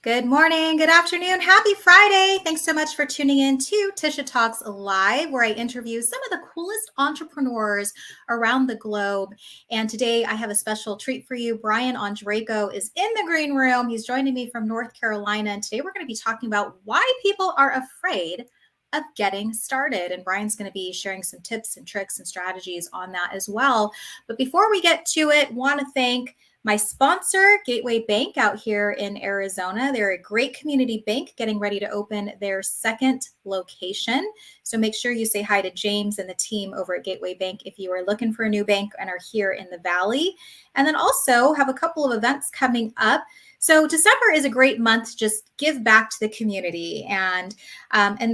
Good morning, good afternoon, happy Friday. Thanks so much for tuning in to Tisha Talks Live, where I interview some of the coolest entrepreneurs around the globe. And today I have a special treat for you. Brian Ondrako is in the green room. He's joining me from North Carolina. And today we're going to be talking about why people are afraid of getting started. And Brian's going to be sharing some tips and tricks and strategies on that as well. But before we get to it, want to thank my sponsor, Gateway Bank out here in Arizona. They're a great community bank getting ready to open their second location. So make sure you say hi to James and the team over at Gateway Bank if you are looking for a new bank and are here in the Valley. And then also have a couple of events coming up. So December is a great month to just give back to the community and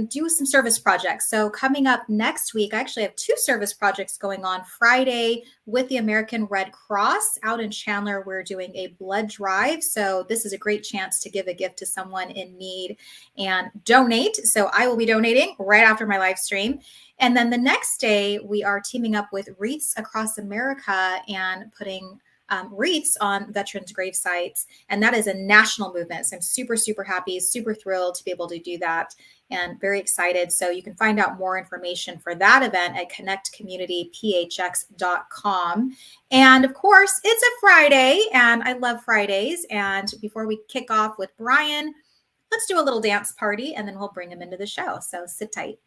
do some service projects. So coming up next week, I actually have two service projects going on. Friday with the American Red Cross out in Chandler, we're doing a blood drive. So this is a great chance to give a gift to someone in need and donate. So I will be donating right after my live stream. And then the next day, we are teaming up with Wreaths Across America and putting wreaths on veterans' grave sites. And that is a national movement. So I'm super, super happy, super thrilled to be able to do that and very excited. So you can find out more information for that event at connectcommunityphx.com. And of course, it's a Friday and I love Fridays. And before we kick off with Brian, let's do a little dance party and then we'll bring him into the show. So sit tight.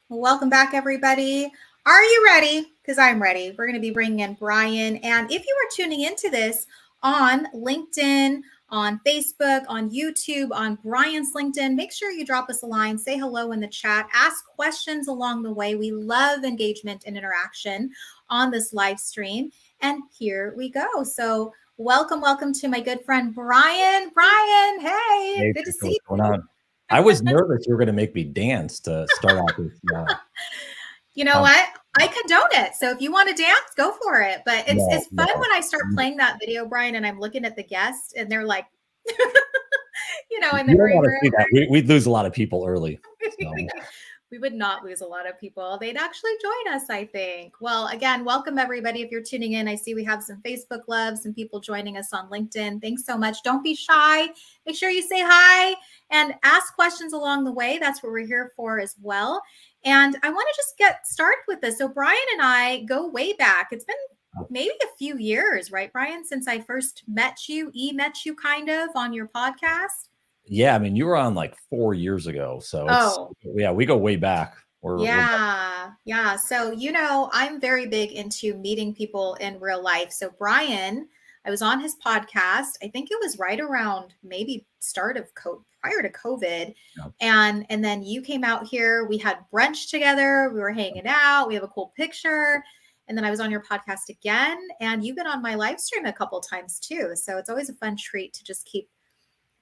Welcome back, everybody. Are you ready? Because I'm ready. We're going to be bringing in Brian. And if you are tuning into this on LinkedIn, on Facebook, on YouTube, on Brian's LinkedIn, make sure you drop us a line, say hello in the chat, ask questions along the way. We love engagement and interaction on this live stream. And here we go. So welcome to my good friend, Brian. Brian, hey good to see you. I was nervous you were going to make me dance to start off with. You know what? I condone it. So if you want to dance, go for it. But it's fun when I start playing that video, Brian, and I'm looking at the guests and they're like, in the green room. We'd lose a lot of people early. So. We would not lose a lot of people. They'd actually join us, I think. Well, again, welcome everybody. If you're tuning in, I see we have some Facebook love, some people joining us on LinkedIn. Thanks so much. Don't be shy. Make sure you say hi and ask questions along the way. That's what we're here for as well. And I want to just get started with this. So Brian and I go way back. It's been maybe a few years, right, Brian, since I first met you kind of on your podcast. Yeah, I mean, you were on like 4 years ago. So we go way back. Yeah. So, I'm very big into meeting people in real life. So Brian, I was on his podcast. I think it was right around maybe start of prior to COVID. Yep. And then you came out here, we had brunch together. We were hanging out. We have a cool picture. And then I was on your podcast again, and you've been on my live stream a couple of times too. So it's always a fun treat to just keep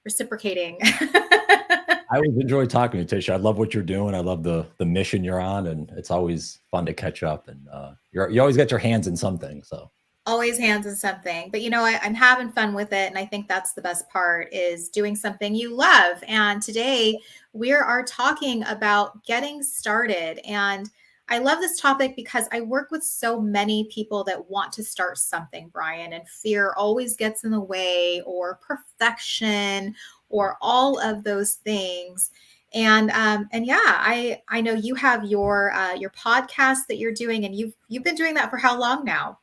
reciprocating. I always enjoy talking to you, Tisha. I love what you're doing. I love the mission you're on, and it's always fun to catch up. And you always got your hands in something. So always hands in something. But I'm having fun with it, and I think that's the best part is doing something you love. And today we are talking about getting started. And I love this topic because I work with so many people that want to start something, Brian, and fear always gets in the way, or perfection, or all of those things. And I know you have your podcast that you're doing, and you've been doing that for how long now?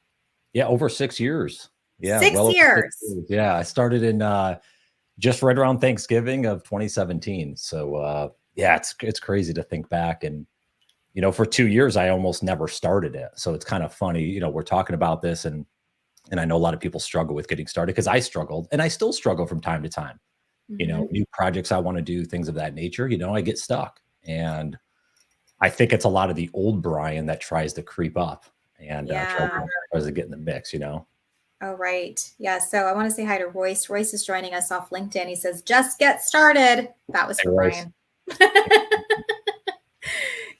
Yeah, over 6 years. Yeah, 6 years. Yeah, I started in just right around Thanksgiving of 2017. So it's crazy to think back. And for 2 years, I almost never started it. So it's kind of funny, we're talking about this, and And I know a lot of people struggle with getting started because I struggled and I still struggle from time to time. New projects I want to do, things of that nature, I get stuck. And I think it's a lot of the old Brian that tries to creep up and tries to get in the mix. Oh, right. Yeah. So I want to say hi to Royce. Royce is joining us off LinkedIn. He says, just get started. That was for Brian.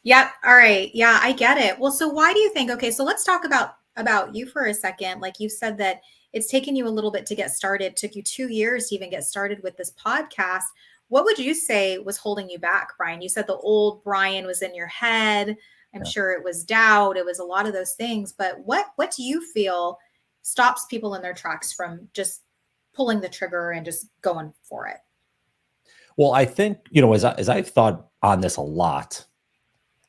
Yep. All right. Yeah, I get it. Well, so why do you think, okay, so let's talk about you for a second. Like you said that it's taken you a little bit to get started. It took you 2 years to even get started with this podcast. What would you say was holding you back, Brian? You said the old Brian was in your head. I'm sure it was doubt. It was a lot of those things. But what do you feel stops people in their tracks from just pulling the trigger and just going for it? Well, I think, as I've thought on this a lot,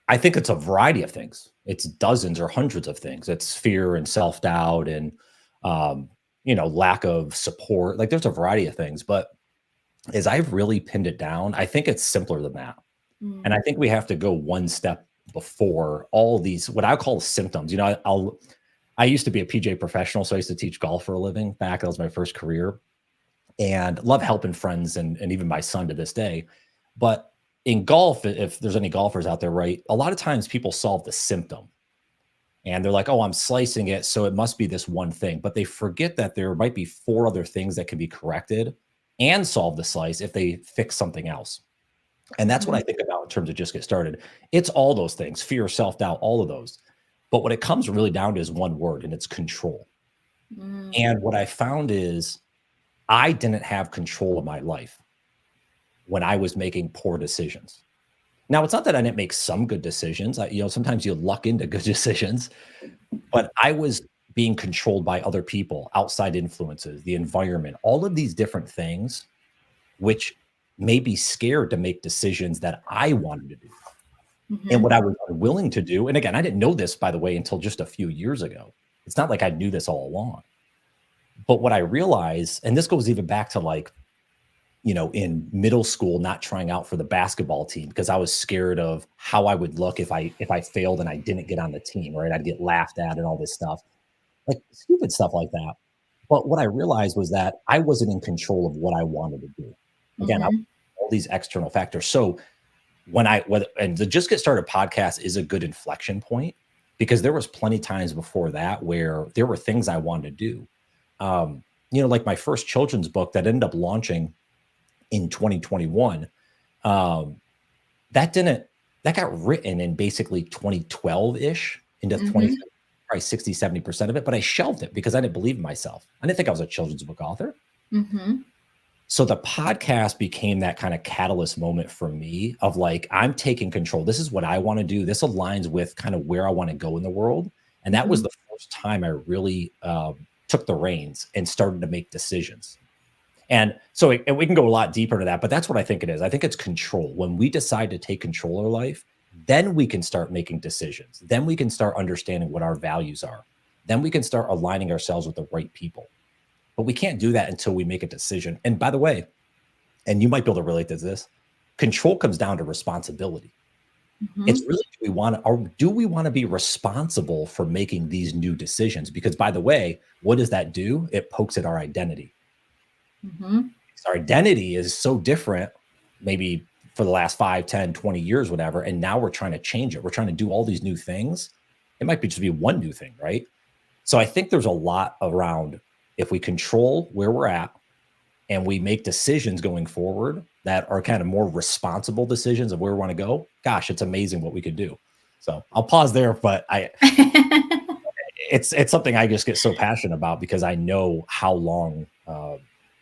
I think it's a variety of things. It's dozens or hundreds of things. It's fear and self-doubt and, lack of support. Like there's a variety of things, but as I've really pinned it down, I think it's simpler than that. And I think we have to go one step before all these, what I call symptoms. I used to be a PJ professional. So I used to teach golf for a living back. That was my first career and love helping friends and even my son to this day. But in golf, if there's any golfers out there, right, a lot of times people solve the symptom and they're like, oh, I'm slicing it, so it must be this one thing. But they forget that there might be 4 other things that can be corrected and solve the slice if they fix something else. And that's what I think about in terms of just get started. It's all those things, fear, self-doubt, all of those. But what it comes really down to is one word, and it's control. And what I found is I didn't have control of my life when I was making poor decisions. Now, it's not that I didn't make some good decisions. Sometimes you luck into good decisions, but I was being controlled by other people, outside influences, the environment, all of these different things, which made me scared to make decisions that I wanted to do. And what I was unwilling to do, and again, I didn't know this, by the way, until just a few years ago. It's not like I knew this all along. But what I realized, and this goes even back to in middle school, not trying out for the basketball team because I was scared of how I would look if I failed and I didn't get on the team, right? I'd get laughed at and all this stuff, like stupid stuff like that. But what I realized was that I wasn't in control of what I wanted to do. Again, all these external factors. So and the Just Get Started podcast is a good inflection point because there was plenty times before that where there were things I wanted to do. Like my first children's book that ended up launching in 2021, that got written in basically 2012-ish into 20, probably 60, 70% of it, but I shelved it because I didn't believe in myself. I didn't think I was a children's book author. So the podcast became that kind of catalyst moment for me of like, I'm taking control. This is what I want to do. This aligns with kind of where I want to go in the world. And that was the first time I really took the reins and started to make decisions. And so and we can go a lot deeper into that, but that's what I think it is. I think it's control. When we decide to take control of our life, then we can start making decisions. Then we can start understanding what our values are. Then we can start aligning ourselves with the right people. But we can't do that until we make a decision. And by the way, and you might be able to relate to this, control comes down to responsibility. It's really, do we want to be responsible for making these new decisions? Because by the way, what does that do? It pokes at our identity. Our identity is so different, maybe for the last 5, 10, 20 years, whatever. And now we're trying to change it. We're trying to do all these new things. It might be just be one new thing, right? So I think there's a lot around if we control where we're at and we make decisions going forward that are kind of more responsible decisions of where we want to go, gosh, it's amazing what we could do. So I'll pause there, but it's something I just get so passionate about because I know how long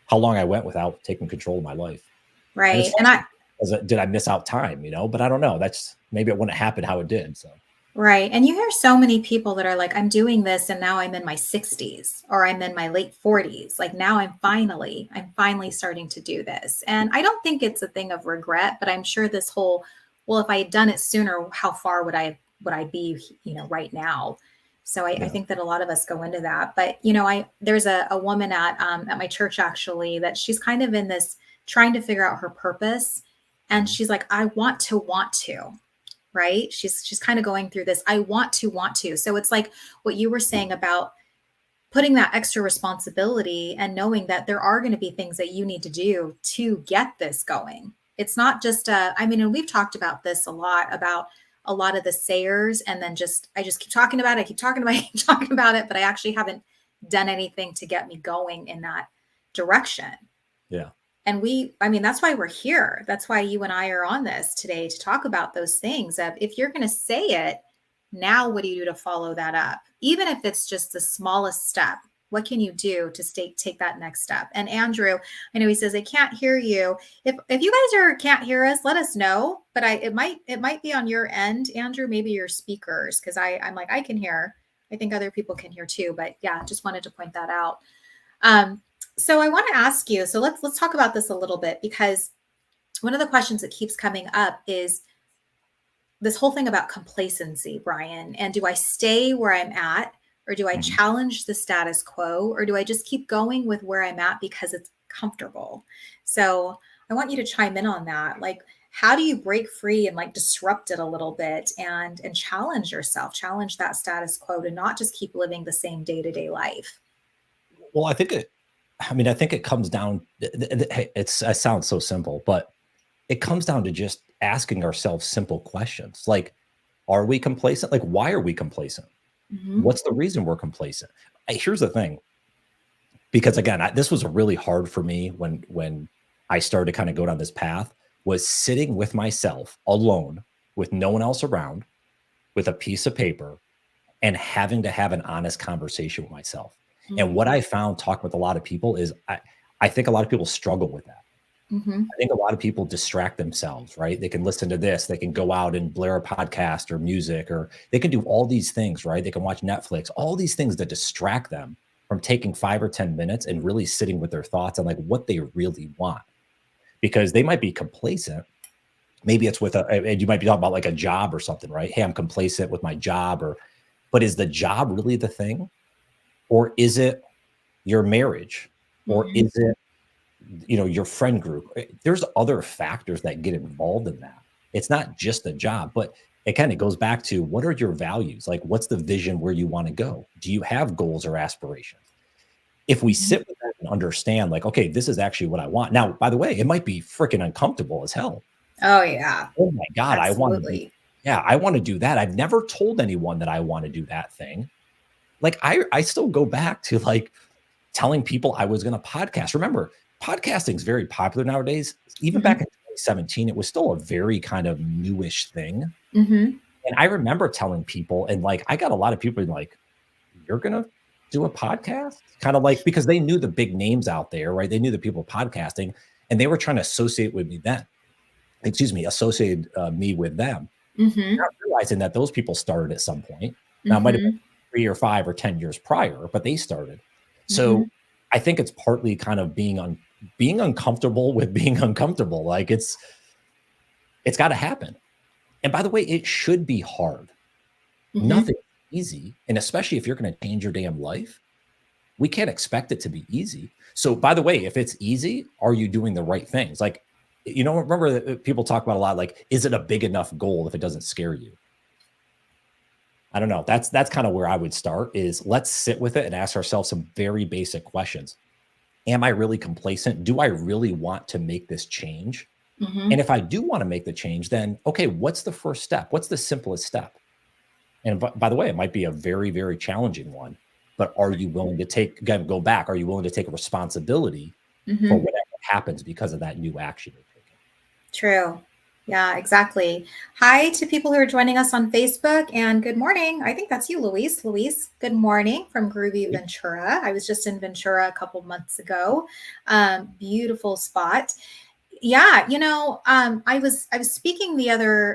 I went without taking control of my life. Right. Did I miss out time, but I don't know. Maybe it wouldn't happen how it did. So. Right. And you hear so many people that are like, I'm doing this and now I'm in my 60s or I'm in my late 40s. Like now I'm finally starting to do this. And I don't think it's a thing of regret, but I'm sure this whole, well, if I had done it sooner, how far would I be, right now? So I think that a lot of us go into that. But, there's a woman at my church, actually, that she's kind of in this trying to figure out her purpose. And she's like, I want to, right? She's kind of going through this. I want to. So it's like what you were saying about putting that extra responsibility and knowing that there are going to be things that you need to do to get this going. It's not just I mean, and we've talked about this a lot about a lot of the sayers, and then I just keep talking about it, I keep talking about it, I keep talking about it, but I actually haven't done anything to get me going in that direction. Yeah. And I mean, that's why we're here. That's why you and I are on this today, to talk about those things of, if you're going to say it, now what do you do to follow that up? Even if it's just the smallest step, what can you do to take that next step? And Andrew, I know he says, I can't hear you. If you guys can't hear us, let us know. But it might be on your end, Andrew, maybe your speakers, because I'm like, I can hear. I think other people can hear too. But yeah, just wanted to point that out. So I want to ask you, so let's talk about this a little bit, because one of the questions that keeps coming up is this whole thing about complacency, Brian. And do I stay where I'm at, or do I challenge the status quo, or do I just keep going with where I'm at because it's comfortable? So I want you to chime in on that. Like, how do you break free and like disrupt it a little bit and challenge yourself, challenge that status quo, to not just keep living the same day-to-day life? Well, I think it comes down, it sounds so simple, but it comes down to just asking ourselves simple questions. Like, are we complacent? Like, why are we complacent? What's the reason we're complacent? Here's the thing, because again, this was really hard for me when I started to kind of go down this path, was sitting with myself alone with no one else around, with a piece of paper, and having to have an honest conversation with myself. And what I found talking with a lot of people is I think a lot of people struggle with that. I think a lot of people distract themselves, right? They can listen to this, they can go out and blare a podcast or music, or they can do all these things, right? They can watch Netflix, all these things that distract them from taking 5 or 10 minutes and really sitting with their thoughts on like what they really want. Because they might be complacent. Maybe it's and you might be talking about like a job or something, right? Hey, I'm complacent with my job, but is the job really the thing? Or is it your marriage? Or is it, your friend group? There's other factors that get involved in that. It's not just the job, but it kind of goes back to, what are your values? Like, what's the vision where you want to go? Do you have goals or aspirations? If we sit with that and understand, like, okay, this is actually what I want. Now, by the way, it might be freaking uncomfortable as hell. Oh yeah. Oh my God. Absolutely. I want to do that. I've never told anyone that I want to do that thing. Like, I still go back to like telling people I was going to podcast. Remember, podcasting is very popular nowadays. Even back in 2017, it was still a very kind of newish thing. And I remember telling people, and like, I got a lot of people like, you're going to do a podcast? Kind of like, because they knew the big names out there, right? They knew the people podcasting, and they were trying to associate with me then. Associate me with them. Not realizing that those people started at some point. Now, it might have been 3 or 5 or 10 years prior, but they started. So I think it's partly kind of being uncomfortable with being uncomfortable. Like, it's got to happen. And by the way, it should be hard. Nothing easy. And especially if you're going to change your damn life, we can't expect it to be easy. So by the way, if it's easy, are you doing the right things? Like, remember that people talk about a lot, like, is it a big enough goal if it doesn't scare you? I don't know. That's kind of where I would start, is let's sit with it and ask ourselves some very basic questions. Am I really complacent? Do I really want to make this change? And if I do want to make the change, then, okay, what's the first step? What's the simplest step? And by the way, it might be a very, very challenging one, but are you willing to go back? Are you willing to take responsibility for whatever happens because of that new action you're taking? True. Yeah, exactly. Hi to people who are joining us on Facebook, and good morning. I think that's you, Luis. Luis, good morning from Groovy Ventura. I was just in Ventura a couple months ago. Beautiful spot. Yeah, I was speaking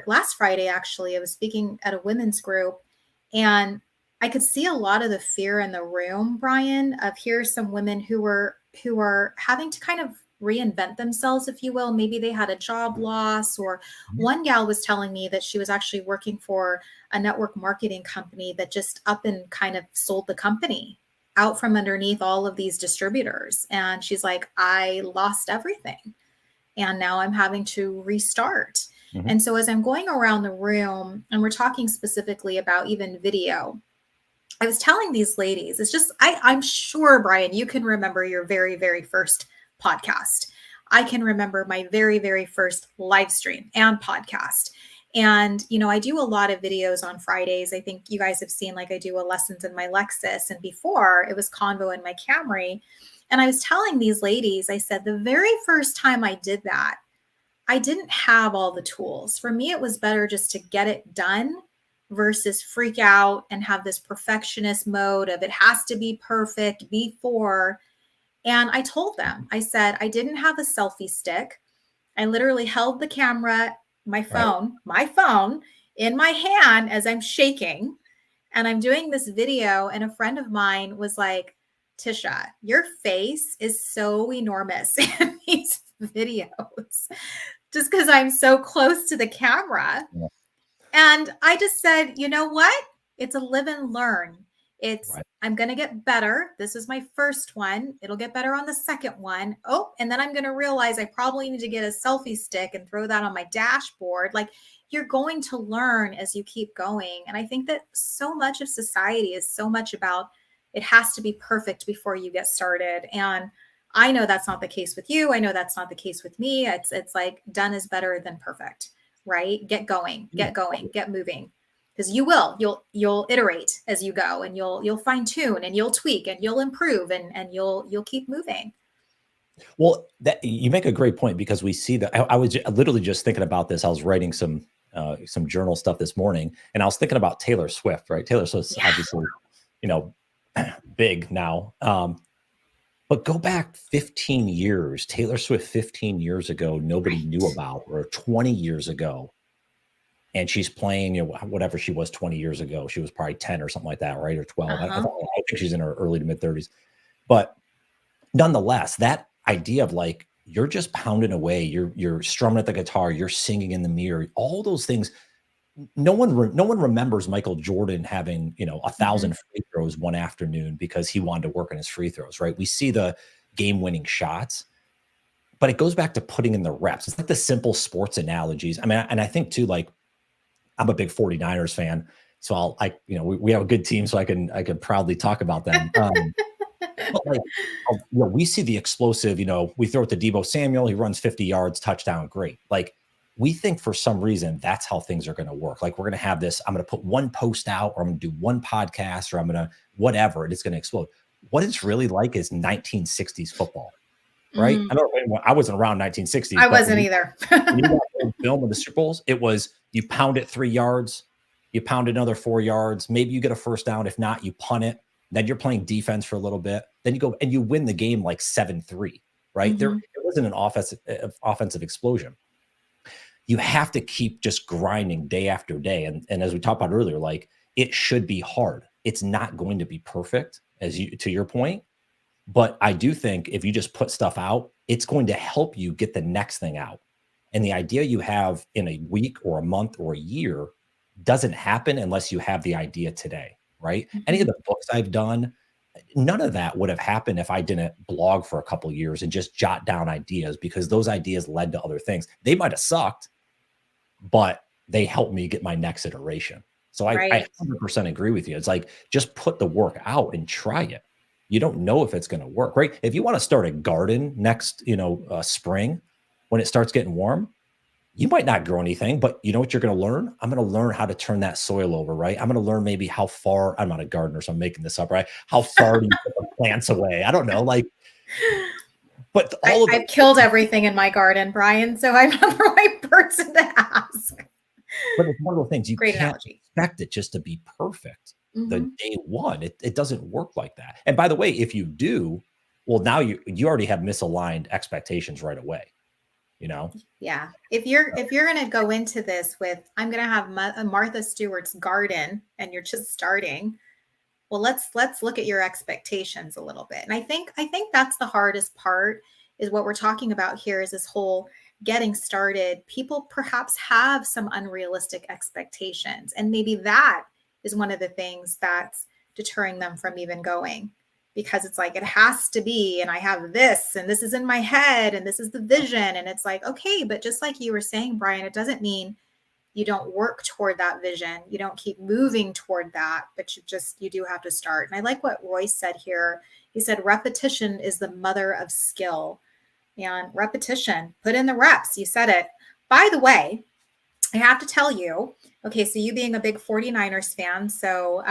last Friday, actually. I was speaking at a women's group, and I could see a lot of the fear in the room, Brian, of here's some women who are having to kind of reinvent themselves, if you will. Maybe they had a job loss, or one gal was telling me that she was actually working for a network marketing company that just up and kind of sold the company out from underneath all of these distributors. And she's like, I lost everything, and now I'm having to restart. And so as I'm going around the room, and we're talking specifically about even video, I was telling these ladies, it's just, I'm sure, Brian, you can remember your very, very first podcast. I can remember my very, very first live stream and podcast. And, I do a lot of videos on Fridays. I think you guys have seen, like, I do a lessons in my Lexus, and before it was Convo in my Camry. And I was telling these ladies, I said, the very first time I did that, I didn't have all the tools. For me, it was better just to get it done versus freak out and have this perfectionist mode of it has to be perfect before. And I told them, I said, I didn't have a selfie stick. I literally held the camera, my phone in my hand as I'm shaking. And I'm doing this video. And a friend of mine was like, Tisha, your face is so enormous in these videos just because I'm so close to the camera. Yeah. And I just said, you know what? It's a live and learn. It's, Right. I'm going to get better. This is my first one. It'll get better on the second one. Oh, and then I'm going to realize I probably need to get a selfie stick and throw that on my dashboard. Like, you're going to learn as you keep going. And I think that so much of society is so much about it has to be perfect before you get started. And I know that's not the case with you. I know that's not the case with me. It's like done is better than perfect, right? Get going, get moving. Because you'll iterate as you go, and you'll fine tune, and you'll tweak, and you'll improve, and you'll keep moving. Well, that you make a great point, because we see that. I was literally just thinking about this. I was writing some journal stuff this morning, and I was thinking about Taylor Swift, right? Taylor Swift's obviously, big now. But go back 15 years, Taylor Swift 15 years ago, nobody knew about, or 20 years ago. And she's playing, whatever she was 20 years ago. She was probably 10 or something like that, right? Or 12. I think she's in her early to mid 30s. But nonetheless, that idea of like, you're just pounding away, you're strumming at the guitar, you're singing in the mirror, all those things. No one remembers Michael Jordan having 1,000 free throws one afternoon because he wanted to work on his free throws, right? We see the game-winning shots, but it goes back to putting in the reps. It's like the simple sports analogies. I mean, and I think too, like, I'm a big 49ers fan, so we have a good team, so I can proudly talk about them. But like, we see the explosive, we throw it to Deebo Samuel, he runs 50 yards, touchdown, great. Like, we think for some reason that's how things are going to work. Like, we're going to have this, I'm going to put one post out, or I'm going to do one podcast, or I'm going to whatever, and it's going to explode. What it's really like is 1960s football, right? I wasn't around 1960s. I wasn't either. When you watch film of the Super Bowls, it was, you pound it 3 yards, you pound another 4 yards, maybe you get a first down. If not, you punt it. Then you're playing defense for a little bit. Then you go and you win the game like 7-3, right? There wasn't an offensive explosion. You have to keep just grinding day after day. And as we talked about earlier, like, it should be hard. It's not going to be perfect, to your point. But I do think if you just put stuff out, it's going to help you get the next thing out. And the idea you have in a week or a month or a year doesn't happen unless you have the idea today, right? Any of the books I've done, none of that would have happened if I didn't blog for a couple of years and just jot down ideas, because those ideas led to other things. They might have sucked, but they helped me get my next iteration. So I 100% agree with you. It's like, just put the work out and try it. You don't know if it's going to work, right? If you want to start a garden next, spring, when it starts getting warm, you might not grow anything, but you know what you're going to learn? I'm going to learn how to turn that soil over, right? I'm going to learn maybe how far, I'm not a gardener, so I'm making this up, right? How far do you put the plants away? I don't know. Like, but I've killed everything in my garden, Brian, so I'm not the right person to ask. But it's one of those things, you Great can't analogy. expect it just to be perfect. The day one, it doesn't work like that. And by the way, if you do, well, now you already have misaligned expectations right away. Yeah. If you're going to go into this with, I'm going to have Martha Stewart's garden, and you're just starting, well, let's look at your expectations a little bit. And I think that's the hardest part, is what we're talking about here, is this whole getting started. People perhaps have some unrealistic expectations, and maybe that is one of the things that's deterring them from even going, because it's like, it has to be, and I have this, and this is in my head, and this is the vision. And it's like, okay, but just like you were saying, Brian, it doesn't mean You don't work toward that vision. You don't keep moving toward that, but you do have to start. And I like what Royce said here. He said, repetition is the mother of skill. And repetition, put in the reps. You said it. By the way, I have to tell you, okay, so you being a big 49ers fan, so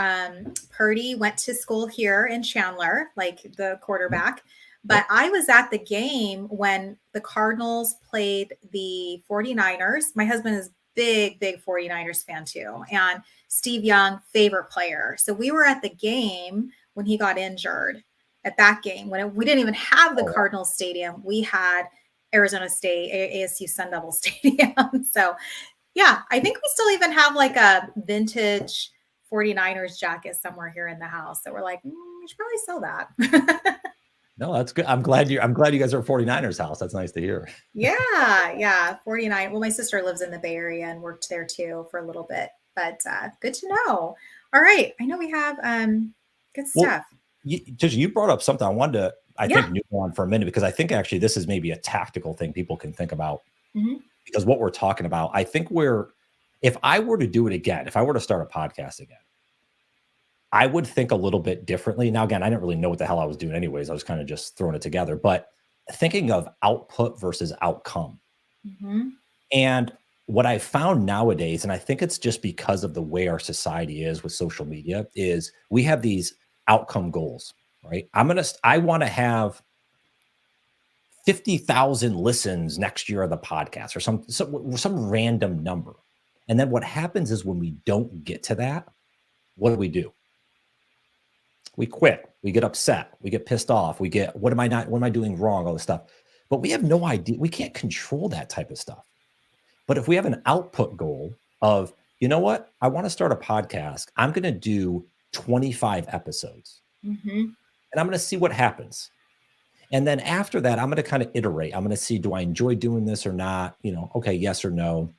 Purdy went to school here in Chandler, like the quarterback, but I was at the game when the Cardinals played the 49ers. My husband is big 49ers fan too, and Steve Young, favorite player. So we were at the game when he got injured, at that game, when we didn't even have the Cardinals stadium. We had Arizona State, ASU Sun Devil Stadium. So yeah, I think we still even have like a vintage 49ers jacket somewhere here in the house that we're like, we should probably sell that. No, that's good. I'm glad you guys are a 49ers house. That's nice to hear. Yeah. 49. Well, my sister lives in the Bay Area and worked there too for a little bit, but good to know. All right. I know we have good stuff. You brought up something I wanted to, I think, noodle on for a minute, because I think actually this is maybe a tactical thing people can think about. Mm-hmm. Because what we're talking about, I think if I were to do it again, if I were to start a podcast again, I would think a little bit differently. Now, again, I didn't really know what the hell I was doing anyways. I was kind of just throwing it together, but thinking of output versus outcome. Mm-hmm. And what I found nowadays, and I think it's just because of the way our society is with social media, is we have these outcome goals, right? I want to have 50,000 listens next year of the podcast, or some random number. And then what happens is when we don't get to that, what do? We quit. We get upset. We get pissed off. We get, what am I doing wrong? All this stuff. But we have no idea. We can't control that type of stuff. But if we have an output goal of, you know what? I want to start a podcast. I'm going to do 25 episodes. Mm-hmm. And I'm going to see what happens. And then after that, I'm going to kind of iterate. I'm going to see, do I enjoy doing this or not? Okay, yes or no.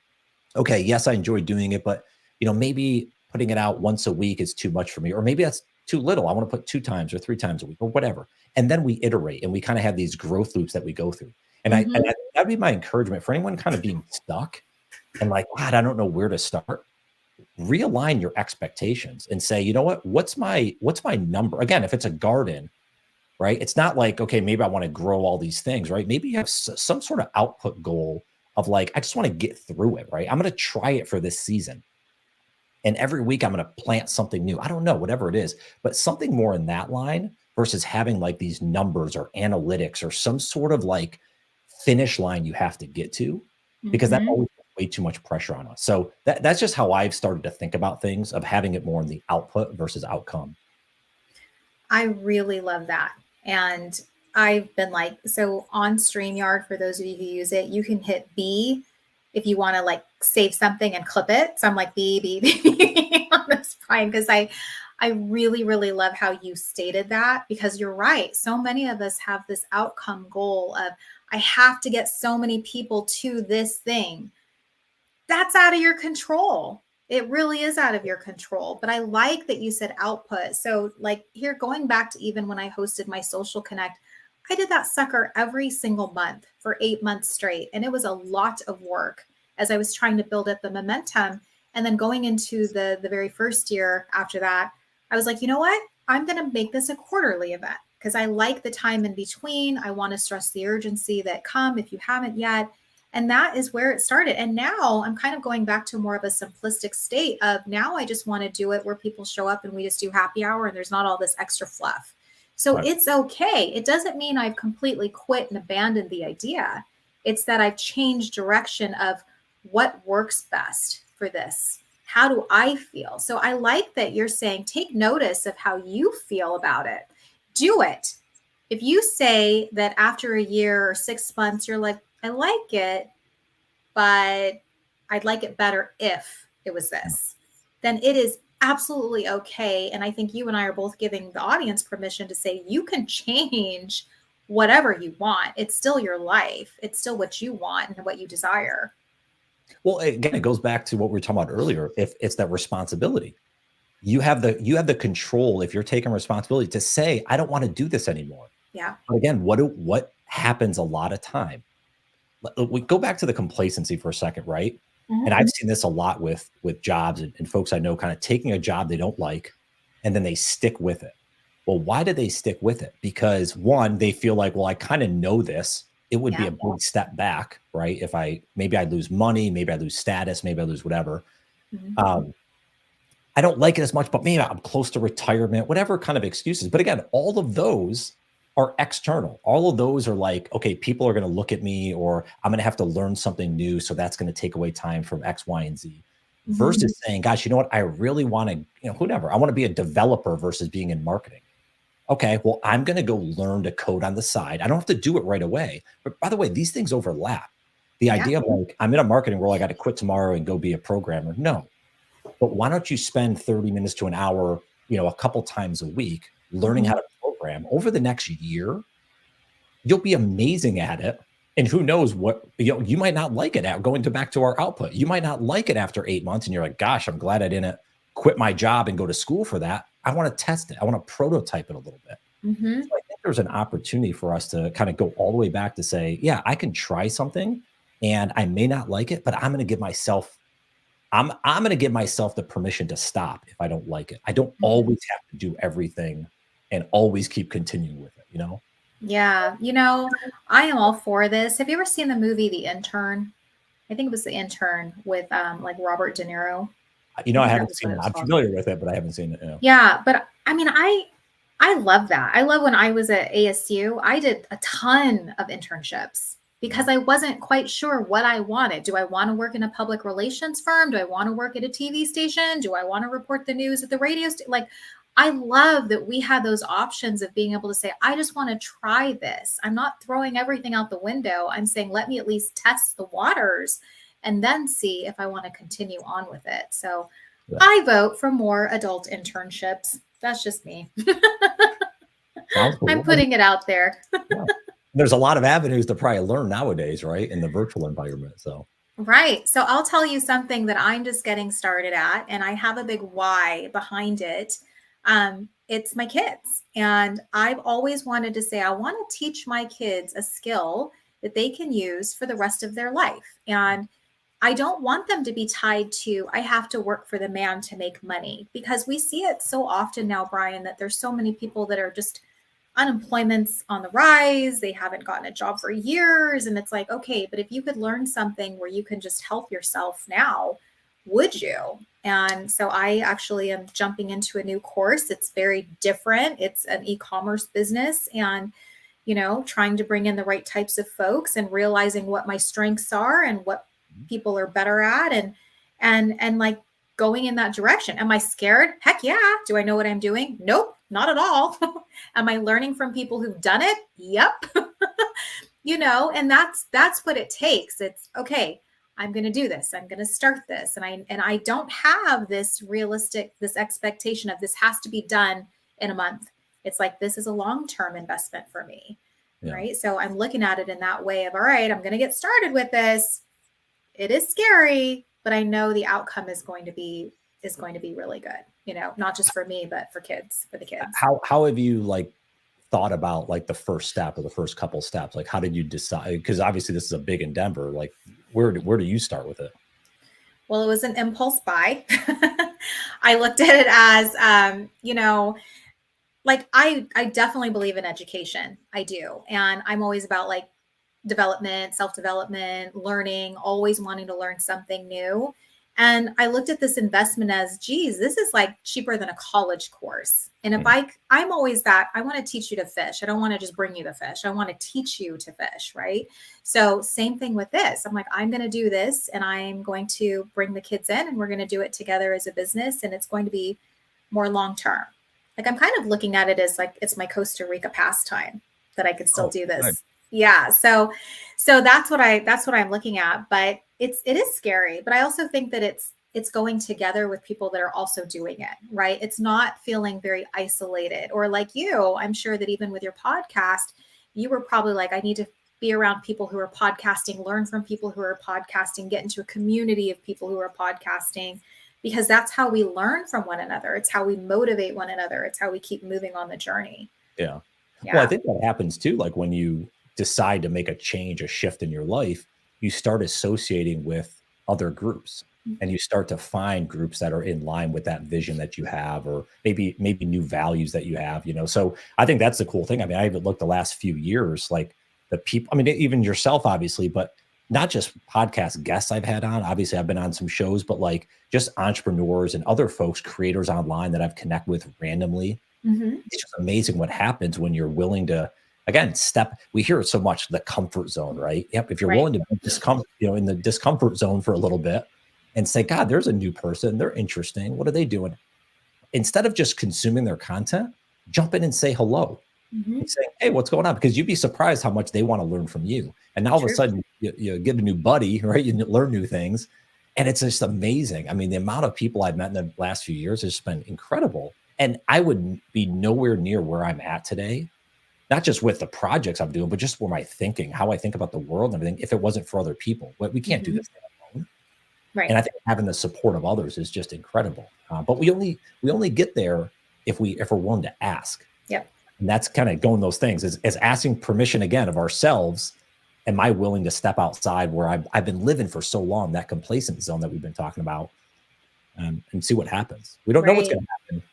Okay, yes, I enjoy doing it, but maybe putting it out once a week is too much for me, or maybe that's too little. I want to put 2 times or 3 times a week or whatever. And then we iterate, and we kind of have these growth loops that we go through. And mm-hmm. That'd be my encouragement for anyone kind of being stuck and like, God, I don't know where to start. Realign your expectations and say, you know what? What's my number? Again, if it's a garden, right? It's not like, okay, maybe I want to grow all these things, right? Maybe you have some sort of output goal of like, I just want to get through it, right? I'm going to try it for this season. And every week I'm going to plant something new. I don't know, whatever it is, but something more in that line versus having like these numbers or analytics or some sort of like finish line you have to get to, because that always puts way too much pressure on us. So that's just how I've started to think about things, of having it more in the output versus outcome. I really love that. And I've been like, so on StreamYard, for those of you who use it, you can hit B if you want to like save something and clip it. So I'm like, B on this, Brian, because I really, really love how you stated that, because you're right. So many of us have this outcome goal of, I have to get so many people to this thing. That's out of your control. It really is out of your control. But I like that you said output. So like here, going back to even when I hosted my Social Connect, I did that sucker every single month for 8 months straight. And it was a lot of work as I was trying to build up the momentum. And then going into the very first year after that, I was like, you know what? I'm going to make this a quarterly event, because I like the time in between. I want to stress the urgency that come if you haven't yet. And that is where it started. And now I'm kind of going back to more of a simplistic state of, now I just want to do it where people show up and we just do happy hour and there's not all this extra fluff. So right. It's okay. It doesn't mean I've completely quit and abandoned the idea. It's that I've changed direction of what works best for this. How do I feel? So I like that you're saying, take notice of how you feel about it. Do it. If you say that after a year or 6 months, you're like, I like it, but I'd like it better if it was this, then it is absolutely okay. And I think you and I are both giving the audience permission to say, you can change whatever you want. It's still your life. It's still what you want and what you desire. Well, again, it goes back to what we were talking about earlier. If it's that responsibility, you have the control. If you're taking responsibility to say, I don't want to do this anymore. Yeah. But again, what happens a lot of time? We go back to the complacency for a second, right? And Mhm. I've seen this a lot with jobs and folks I know kind of taking a job they don't like and then they stick with it. Well, why do they stick with it? Because one, they feel like, well, I kind of know this. It would be Yeah. a big step back, right? If maybe I lose money, maybe I lose status, maybe I lose whatever. Mhm. I don't like it as much, but maybe I'm close to retirement, whatever kind of excuses. But again, all of those are external. All of those are like, okay, people are going to look at me or I'm going to have to learn something new. So that's going to take away time from X, Y, and Z Mhm. versus saying, gosh, you know what? I really want to, whoever, I want to be a developer versus being in marketing. Okay, well, I'm going to go learn to code on the side. I don't have to do it right away. But by the way, these things overlap. The Yeah. idea of like, I'm in a marketing role, I got to quit tomorrow and go be a programmer. No, but why don't you spend 30 minutes to an hour, a couple times a week learning how Mhm. to program over the next year? You'll be amazing at it. And who knows what, you might not like it at going back to our output. You might not like it after 8 months and you're like, gosh, I'm glad I didn't quit my job and go to school for that. I want to test it. I want to prototype it a little bit. Mhm. So I think there's an opportunity for us to kind of go all the way back to say, yeah, I can try something and I may not like it, but I'm going to give myself the permission to stop if I don't like it. I don't Mhm. always have to do everything and always keep continuing with it. Yeah. I am all for this. Have you ever seen the movie The Intern? I think it was The Intern with like Robert De Niro. I I think that haven't was what seen it it. was I'm called. familiar with it, but I haven't seen it. Yeah, but I mean, I love that. I love when I was at ASU, I did a ton of internships because I wasn't quite sure what I wanted. Do I want to work in a public relations firm? Do I want to work at a TV station? Do I want to report the news at the radio station? Like, I love that we had those options of being able to say, I just want to try this. I'm not throwing everything out the window. I'm saying, let me at least test the waters and then see if I want to continue on with it. So Yeah. I vote for more adult internships. That's just me. Sounds I'm cool. putting it out there. Yeah. There's a lot of avenues to probably learn nowadays, right? In the virtual environment. So Right. So I'll tell you something that I'm just getting started at, and I have a big why behind it. It's my kids. And I've always wanted to say, I want to teach my kids a skill that they can use for the rest of their life. And I don't want them to be tied to, I have to work for the man to make money because we see it so often now, Brian, that there's so many people that are just unemployment's on the rise. They haven't gotten a job for years. And it's like, okay, but if you could learn something where you can just help yourself now, would you? And so I actually am jumping into a new course. It's very different. It's an e-commerce business and trying to bring in the right types of folks and realizing what my strengths are and what people are better at and like going in that direction. Am I scared? Heck yeah. Do I know what I'm doing? Nope, not at all. Am I learning from people who've done it? Yep. And that's what it takes. It's okay. I'm going to do this. I'm going to start this. And I don't have this expectation of this has to be done in a month. It's like this is a long-term investment for me. yeah. Right? So I'm looking at it in that way of all right, I'm going to get started with this. It is scary, but I know the outcome is going to be really good, not just for me, but for the kids. How have you thought about the first step or the first couple steps? Like how did you decide? Because obviously this is a big endeavor. Like where do you start with it? Well, it was an impulse buy. I looked at it as, like I definitely believe in education. I do. And I'm always about like development, self-development, learning, always wanting to learn something new. And I looked at this investment as, geez, this is like cheaper than a college course. And if I'm always that, I want to teach you to fish. I don't want to just bring you the fish. I want to teach you to fish, right? So same thing with this. I'm like, I'm going to do this and I'm going to bring the kids in and we're going to do it together as a business. And it's going to be more long-term. Like I'm kind of looking at it as like, it's my Costa Rica pastime that I could still do this. Good. Yeah. So that's what I'm looking at, but it is scary, but I also think that it's going together with people that are also doing it, right? It's not feeling very isolated or like you, I'm sure that even with your podcast, you were probably like, I need to be around people who are podcasting, learn from people who are podcasting, get into a community of people who are podcasting, because that's how we learn from one another. It's how we motivate one another. It's how we keep moving on the journey. Yeah. Yeah. Well, I think that happens too. Like when you decide to make a change, a shift in your life, you start associating with other groups, and you start to find groups that are in line with that vision that you have, or maybe new values that you have, So I think that's the cool thing. I mean, I even looked the last few years, like the people, I mean, even yourself, obviously, but not just podcast guests I've had on. Obviously, I've been on some shows, but like just entrepreneurs and other folks, creators online that I've connected with randomly. It's just amazing what happens when you're willing to, again, we hear it so much, the comfort zone, right? Yep. If you're willing to be in the discomfort zone for a little bit and say, God, there's a new person. They're interesting. What are they doing? Instead of just consuming their content, jump in and say hello. And say, hey, what's going on? Because you'd be surprised how much they want to learn from you. And now all of a sudden you get a new buddy, right? You learn new things. And it's just amazing. I mean, the amount of people I've met in the last few years has just been incredible. And I would be nowhere near where I'm at today, not just with the projects I'm doing, but just where my thinking, how I think about the world and everything, if it wasn't for other people. But we can't do this alone. Right. And I think having the support of others is just incredible. But we only get there if we're willing to ask. Yep. And that's kind of going those things is asking permission again of ourselves. Am I willing to step outside where I've been living for so long, that complacent zone that we've been talking about, and see what happens. We don't know what's going to happen.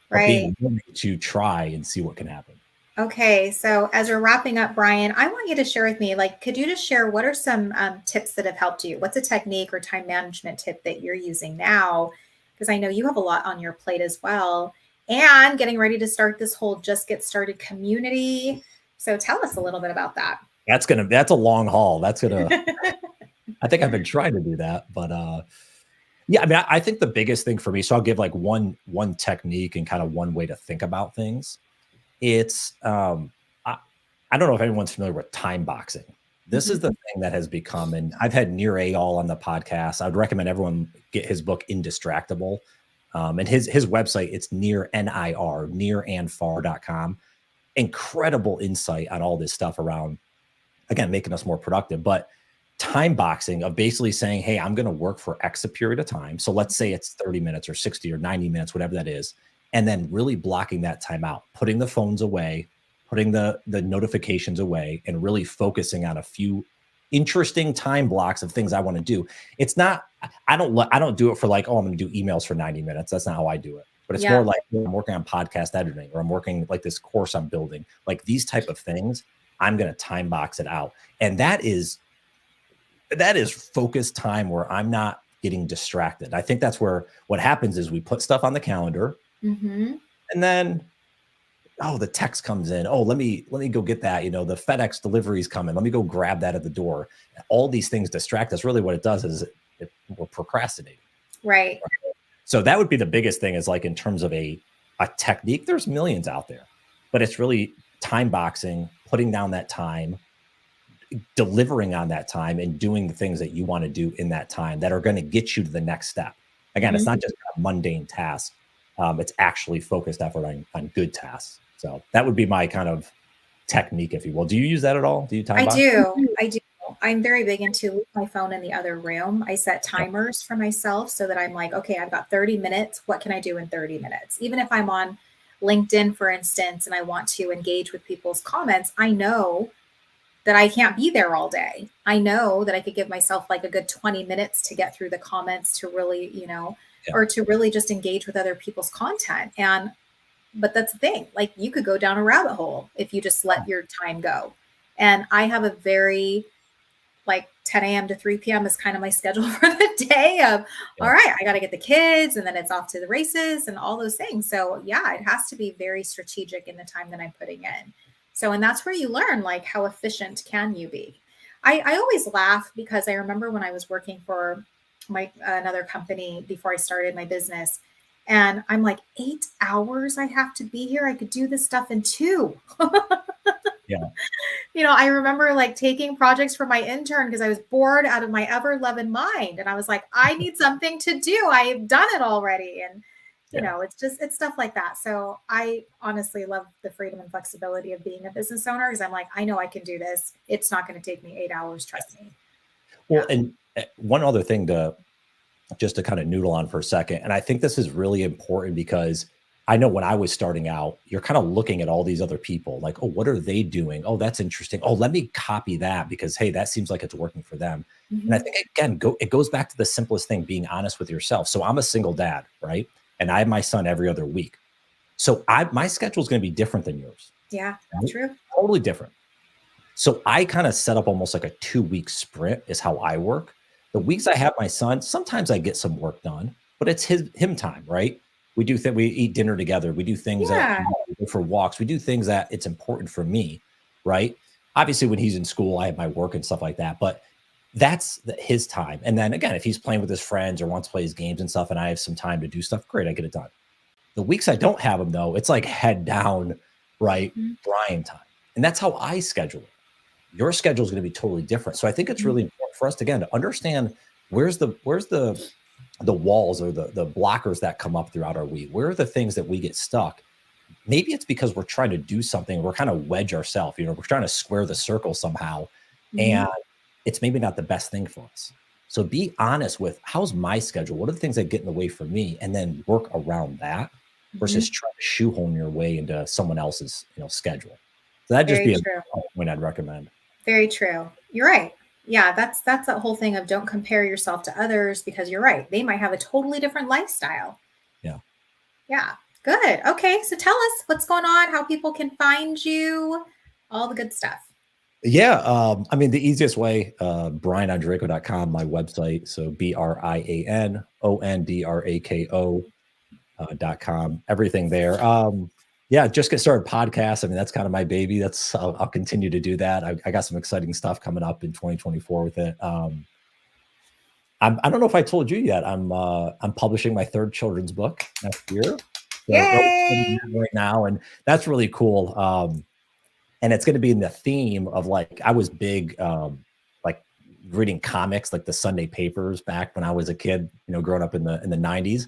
But being willing to try and see what can happen. Okay. So as we're wrapping up, Brian, I want you to share with me, like, could you just share what are some tips that have helped you? What's a technique or time management tip that you're using now? Because I know you have a lot on your plate as well, and getting ready to start this whole Just Get Started community. So tell us a little bit about that. That's a long haul. I think I've been trying to do that, but yeah, I mean, I think the biggest thing for me, so I'll give like one technique and kind of one way to think about things. It's, I don't know if anyone's familiar with time boxing. This is the thing that has become, and I've had Nir Eyal on the podcast. I would recommend everyone get his book, Indistractable. And his website, it's nirandfar.com. Incredible insight on all this stuff around, again, making us more productive, but time boxing of basically saying, hey, I'm going to work for X a period of time. So let's say it's 30 minutes or 60 or 90 minutes, whatever that is. And then really blocking that time out, putting the phones away, putting the notifications away, and really focusing on a few interesting time blocks of things I want to do. It's not, I don't do it for like, oh, I'm going to do emails for 90 minutes. That's not how I do it. But it's more like I'm working on podcast editing, or I'm working like this course I'm building, like these type of things. I'm going to time box it out. And that is focused time where I'm not getting distracted. I think that's where what happens is we put stuff on the calendar, and then, oh, the text comes in. Oh, let me go get that. The FedEx delivery is coming. Let me go grab that at the door. All these things distract us. Really what it does is we're procrastinating. Right. So that would be the biggest thing, is like in terms of a technique, there's millions out there, but it's really time boxing, putting down that time, delivering on that time, and doing the things that you want to do in that time that are going to get you to the next step. Again, it's not just a mundane task. It's actually focused effort on good tasks. So that would be my kind of technique, if you will. Do you use that at all? Do you time box? I do. I'm very big into leave my phone in the other room. I set timers for myself so that I'm like, okay, I've got 30 minutes. What can I do in 30 minutes? Even if I'm on LinkedIn, for instance, and I want to engage with people's comments, I know that I can't be there all day. I know that I could give myself like a good 20 minutes to get through the comments to really, or to really just engage with other people's content. But that's the thing, like you could go down a rabbit hole if you just let your time go. And I have a very like 10 a.m. to 3 p.m. is kind of my schedule for the day of, all right, I got to get the kids, and then it's off to the races and all those things. So yeah, it has to be very strategic in the time that I'm putting in. So, and that's where you learn, like, how efficient can you be? I always laugh because I remember when I was working for another company before I started my business, and I'm like, 8 hours I have to be here. I could do this stuff in 2. Yeah. I remember like taking projects for my intern because I was bored out of my ever-loving mind. And I was like, I need something to do. I have done it already. And, it's stuff like that. So I honestly love the freedom and flexibility of being a business owner, because I'm like, I know I can do this. It's not going to take me 8 hours. Trust me. Well, and one other thing to kind of noodle on for a second. And I think this is really important because I know when I was starting out, you're kind of looking at all these other people like, oh, what are they doing? Oh, that's interesting. Oh, let me copy that because, hey, that seems like it's working for them. And I think, again, it goes back to the simplest thing, being honest with yourself. So I'm a single dad, right? And I have my son every other week. So my schedule is going to be different than yours. Yeah, Right? true. Totally different. So I kind of set up almost like a 2-week sprint is how I work. The weeks I have my son, sometimes I get some work done, but it's him time, right? We eat dinner together. We do things Yeah. we go for walks. We do things that it's important for me, right? Obviously, when he's in school, I have my work and stuff like that, but that's his time. And then again, if he's playing with his friends or wants to play his games and stuff, and I have some time to do stuff, great, I get it done. The weeks I don't have him, though, it's like head down, right? Brian time. And that's how I schedule it. Your schedule is going to be totally different. So I think it's really important for us, again, to understand where's the walls or the blockers that come up throughout our week. Where are the things that we get stuck? Maybe it's because we're trying to do something. We're kind of wedge ourselves. We're trying to square the circle somehow. And it's maybe not the best thing for us. So be honest with, how's my schedule? What are the things that get in the way for me? And then work around that versus trying to shoehorn your way into someone else's schedule. So that'd just be a point I'd recommend. Very true. You're right. Yeah, that's that whole thing of don't compare yourself to others, because you're right. They might have a totally different lifestyle. Yeah. Yeah. Good. Okay. So tell us what's going on, how people can find you, all the good stuff. Yeah. I mean, the easiest way, brianondrako.com, my website. So BrianOndrako.com, everything there. Yeah, just get started podcast. I mean, that's kind of my baby. I'll continue to do that. I got some exciting stuff coming up in 2024 with it. I don't know if I told you yet. I'm publishing my 3rd children's book next year. So Yay! Right now, and that's really cool. And it's going to be in the theme of, like, I was big, like reading comics, like the Sunday papers back when I was a kid, growing up in the 90s.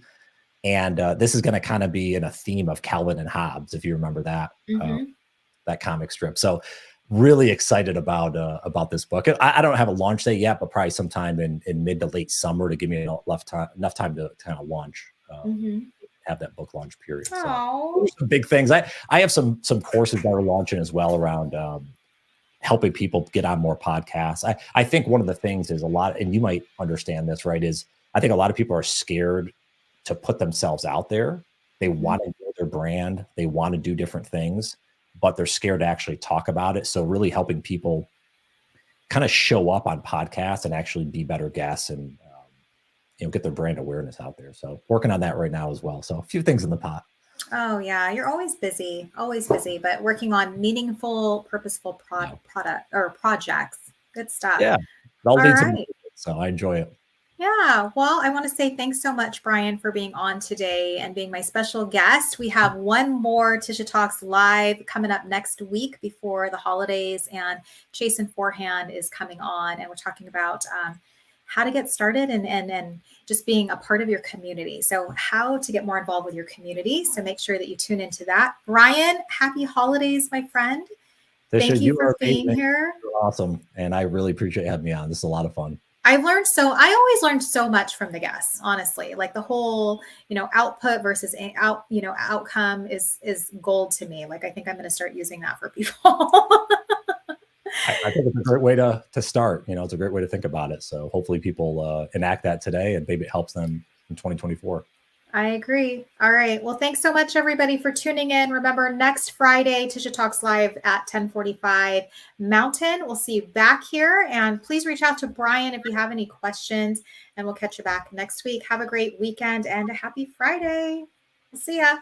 And this is going to kind of be in a theme of Calvin and Hobbes, if you remember that that comic strip. So really excited about this book. I don't have a launch date yet, but probably sometime in mid to late summer to give me enough time to kind of launch, have that book launch period. So some big things. I have some courses that are launching as well around helping people get on more podcasts. I think one of the things is a lot, and you might understand this, right, is I think a lot of people are scared to put themselves out there. They want to build their brand. They want to do different things, but they're scared to actually talk about it. So really helping people kind of show up on podcasts and actually be better guests and, get their brand awareness out there. So working on that right now as well. So a few things in the pot. Oh yeah. You're always busy, but working on meaningful, purposeful product or projects. Good stuff. Yeah. All right. So I enjoy it. Yeah. Well, I want to say thanks so much, Brian, for being on today and being my special guest. We have one more Tisha Talks Live coming up next week before the holidays, and Jason Forehand is coming on, and we're talking about how to get started and just being a part of your community. So how to get more involved with your community. So make sure that you tune into that. Brian, happy holidays, my friend. Tisha, thank you for being here. You're awesome. And I really appreciate having me on. This is a lot of fun. I always learned so much from the guests, honestly. Like the whole, output versus outcome is gold to me. Like, I think I'm going to start using that for people. I think it's a great way to start. It's a great way to think about it. So hopefully people enact that today, and maybe it helps them in 2024. I agree. All right. Well, thanks so much, everybody, for tuning in. Remember, next Friday, Tisha Talks Live at 10:45 Mountain. We'll see you back here. And please reach out to Brian if you have any questions, and we'll catch you back next week. Have a great weekend and a happy Friday. We'll see ya.